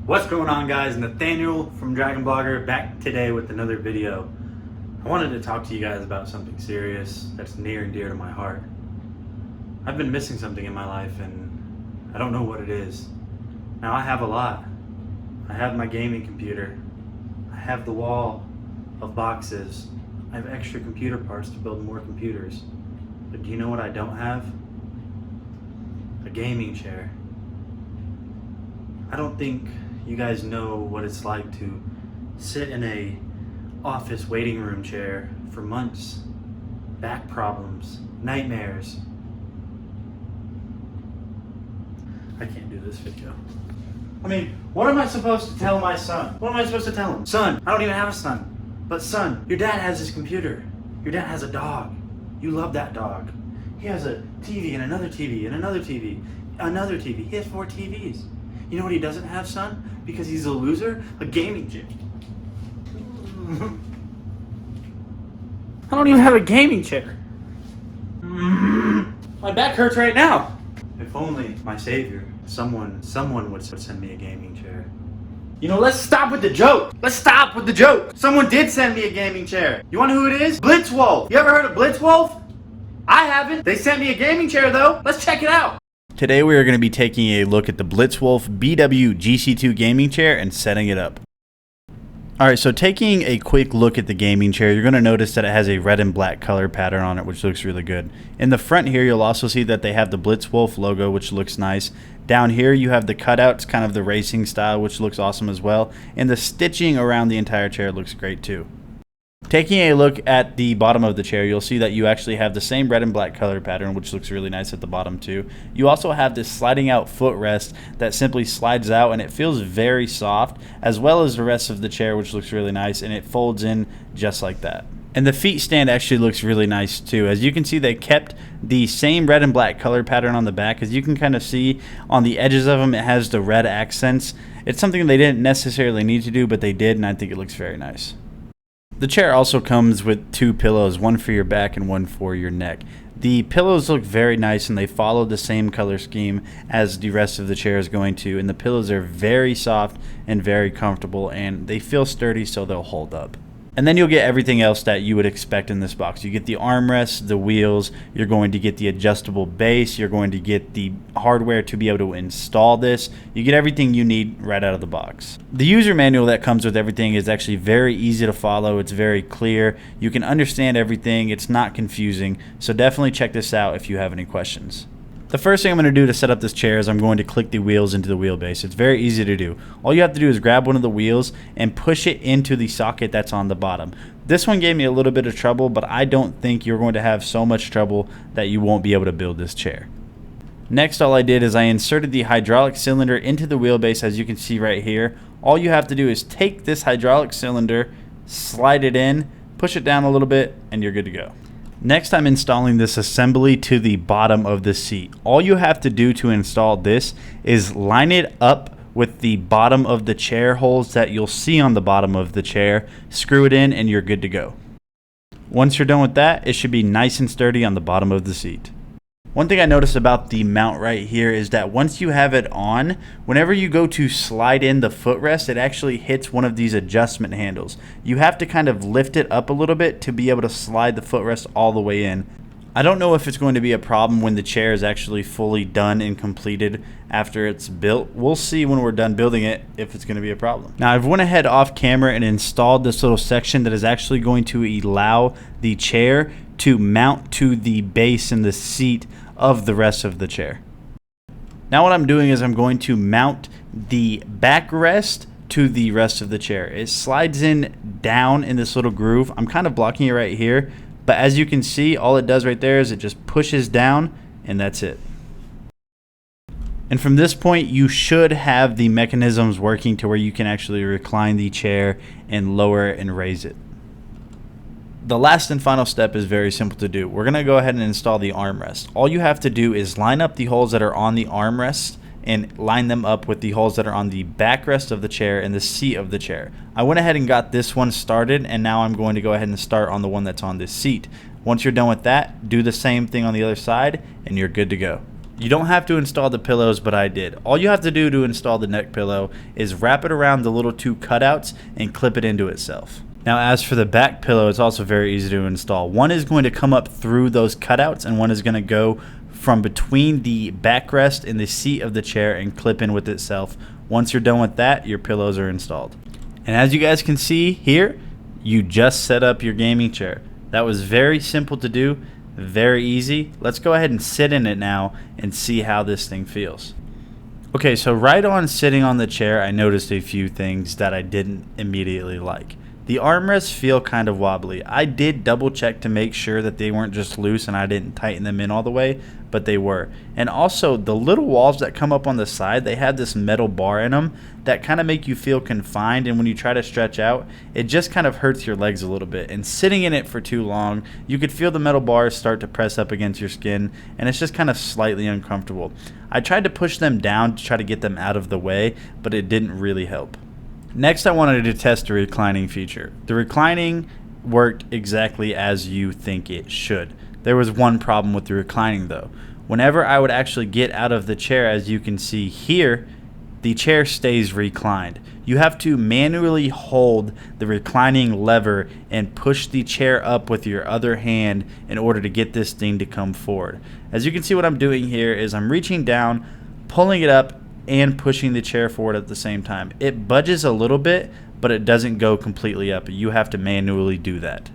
What's going on, guys? Nathaniel from DragonBlogger back today with another video. I wanted to talk to you guys about something serious that's near and dear to my heart. I've been missing something in my life and I don't know what it is. Now I have a lot. I have my gaming computer. I have the wall of boxes. I have extra computer parts to build more computers. But do you know what I don't have? A gaming chair. I don't think you guys know what it's like to sit in a office waiting room chair for months. Back problems, nightmares. I can't do this video. I mean, what am I supposed to tell my son? What am I supposed to tell him? Son, I don't even have a son. But son, your dad has his computer. Your dad has a dog. You love that dog. He has a TV and another TV and another TV, another TV. He has 4 TVs. You know what he doesn't have, son? Because he's a loser? A gaming chair. I don't even have a gaming chair. My back hurts right now. If only my savior, someone would send me a gaming chair. You know, let's stop with the joke. Let's stop with the joke. Someone did send me a gaming chair. You want to know who it is? Blitzwolf. You ever heard of Blitzwolf? I haven't. They sent me a gaming chair though. Let's check it out. Today we are going to be taking a look at the Blitzwolf BW GC2 gaming chair and setting it up. Alright, so taking a quick look at the gaming chair, you're going to notice that it has a red and black color pattern on it, which looks really good. In the front here, you'll also see that they have the Blitzwolf logo, which looks nice. Down here, you have the cutouts, kind of the racing style, which looks awesome as well. And the stitching around the entire chair looks great too. Taking a look at the bottom of the chair, you'll see that you actually have the same red and black color pattern, which looks really nice at the bottom too. You also have this sliding out footrest that simply slides out and it feels very soft, as well as the rest of the chair, which looks really nice, and it folds in just like that. And the feet stand actually looks really nice too. As you can see, they kept the same red and black color pattern on the back. As you can kind of see on the edges of them, it has the red accents. It's something they didn't necessarily need to do, but they did, and I think it looks very nice. The chair also comes with 2 pillows, one for your back and one for your neck. The pillows look very nice and they follow the same color scheme as the rest of the chair is going to, and the pillows are very soft and very comfortable, and they feel sturdy, so they'll hold up. And then you'll get everything else that you would expect in this box. You get the armrest, the wheels, you're going to get the adjustable base, you're going to get the hardware to be able to install this. You get everything you need right out of the box. The user manual that comes with everything is actually very easy to follow. It's very clear. You can understand everything. It's not confusing. So definitely check this out if you have any questions. The first thing I'm going to do to set up this chair is I'm going to click the wheels into the wheelbase. It's very easy to do. All you have to do is grab one of the wheels and push it into the socket that's on the bottom. This one gave me a little bit of trouble, but I don't think you're going to have so much trouble that you won't be able to build this chair. Next, all I did is I inserted the hydraulic cylinder into the wheelbase, as you can see right here. All you have to do is take this hydraulic cylinder, slide it in, push it down a little bit, and you're good to go. Next, I'm installing this assembly to the bottom of the seat. All you have to do to install this is line it up with the bottom of the chair holes that you'll see on the bottom of the chair, screw it in, and you're good to go. Once you're done with that, it should be nice and sturdy on the bottom of the seat. One thing I noticed about the mount right here is that once you have it on, whenever you go to slide in the footrest, it actually hits one of these adjustment handles. You have to kind of lift it up a little bit to be able to slide the footrest all the way in. I don't know if it's going to be a problem when the chair is actually fully done and completed after it's built. We'll see when we're done building it if it's going to be a problem. Now, I've went ahead off camera and installed this little section that is actually going to allow the chair to mount to the base and the seat of the rest of the chair. Now what I'm doing is I'm going to mount the backrest to the rest of the chair. It slides in down in this little groove. I'm kind of blocking it right here, but as you can see, all it does right there is it just pushes down, and that's it. And from this point, you should have the mechanisms working to where you can actually recline the chair and lower and raise it. The last and final step is very simple to do. We're going to go ahead and install the armrest. All you have to do is line up the holes that are on the armrest and line them up with the holes that are on the backrest of the chair and the seat of the chair. I went ahead and got this one started, and now I'm going to go ahead and start on the one that's on this seat. Once you're done with that, do the same thing on the other side, and you're good to go. You don't have to install the pillows, but I did. All you have to do to install the neck pillow is wrap it around the little 2 cutouts and clip it into itself. Now, as for the back pillow, it's also very easy to install. One is going to come up through those cutouts, and one is going to go from between the backrest and the seat of the chair and clip in with itself. Once you're done with that, your pillows are installed. And as you guys can see here, you just set up your gaming chair. That was very simple to do, very easy. Let's go ahead and sit in it now and see how this thing feels. Okay, so right on sitting on the chair, I noticed a few things that I didn't immediately like. The armrests feel kind of wobbly. I did double check to make sure that they weren't just loose and I didn't tighten them in all the way, but they were. And also the little walls that come up on the side, they have this metal bar in them that kind of make you feel confined, and when you try to stretch out, it just kind of hurts your legs a little bit. And sitting in it for too long, you could feel the metal bars start to press up against your skin, and it's just kind of slightly uncomfortable. I tried to push them down to try to get them out of the way, but it didn't really help. Next, I wanted to test the reclining feature. The reclining worked exactly as you think it should. There was one problem with the reclining though. Whenever I would actually get out of the chair, as you can see here, the chair stays reclined. You have to manually hold the reclining lever and push the chair up with your other hand in order to get this thing to come forward. As you can see, what I'm doing here is I'm reaching down, pulling it up, and pushing the chair forward at the same time. It budges a little bit, but it doesn't go completely up. You have to manually do that.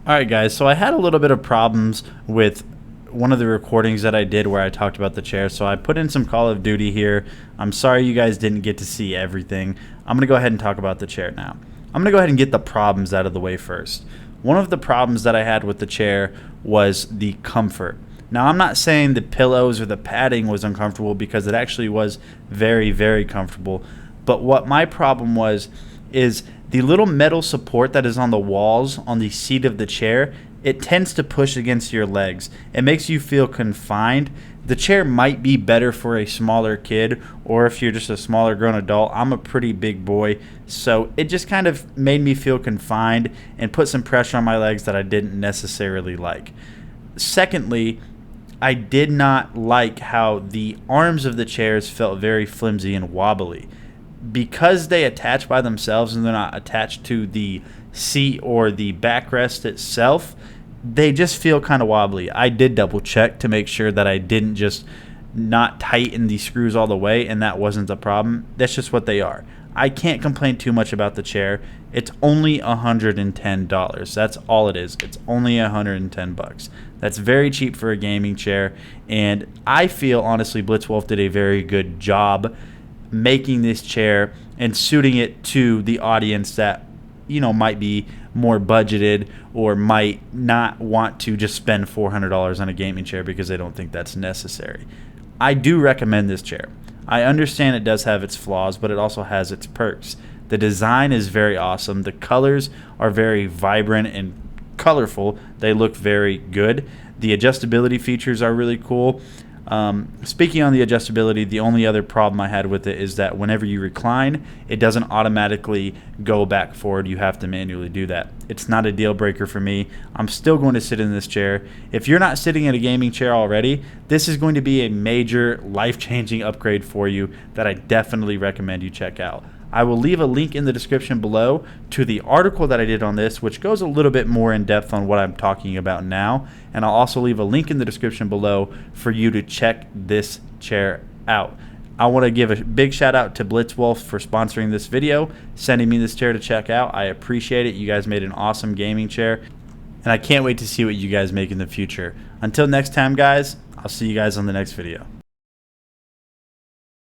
Alright guys, so I had a little bit of problems with one of the recordings that I did where I talked about the chair, so I put in some Call of Duty here. I'm sorry you guys didn't get to see everything. I'm going to go ahead and talk about the chair now. I'm going to go ahead and get the problems out of the way first. One of the problems that I had with the chair was the comfort. Now, I'm not saying the pillows or the padding was uncomfortable, because it actually was very, very comfortable. But what my problem was is the little metal support that is on the walls on the seat of the chair, it tends to push against your legs. It makes you feel confined. The chair might be better for a smaller kid, or if you're just a smaller grown adult. I'm a pretty big boy, so it just kind of made me feel confined and put some pressure on my legs that I didn't necessarily like. Secondly, I did not like how the arms of the chairs felt very flimsy and wobbly. Because they attach by themselves and they're not attached to the seat or the backrest itself, they just feel kind of wobbly. I did double check to make sure that I didn't just not tighten the screws all the way, and that wasn't the problem. That's just what they are. I can't complain too much about the chair. It's only $110. That's all it is. It's only 110 bucks. That's very cheap for a gaming chair, and I feel honestly Blitzwolf did a very good job making this chair and suiting it to the audience that, you know, might be more budgeted or might not want to just spend $400 on a gaming chair because they don't think that's necessary. I do recommend this chair. I understand it does have its flaws, but it also has its perks. The design is very awesome. The colors are very vibrant and colorful. They look very good. The adjustability features are really cool. Speaking on the adjustability, the only other problem I had with it is that whenever you recline, it doesn't automatically go back forward. You have to manually do that. It's not a deal breaker for me. I'm still going to sit in this chair. If you're not sitting in a gaming chair already, this is going to be a major life-changing upgrade for you that I definitely recommend you check out. I will leave a link in the description below to the article that I did on this, which goes a little bit more in depth on what I'm talking about now. And I'll also leave a link in the description below for you to check this chair out. I want to give a big shout out to Blitzwolf for sponsoring this video, sending me this chair to check out. I appreciate it. You guys made an awesome gaming chair, and I can't wait to see what you guys make in the future. Until next time, guys, I'll see you guys on the next video.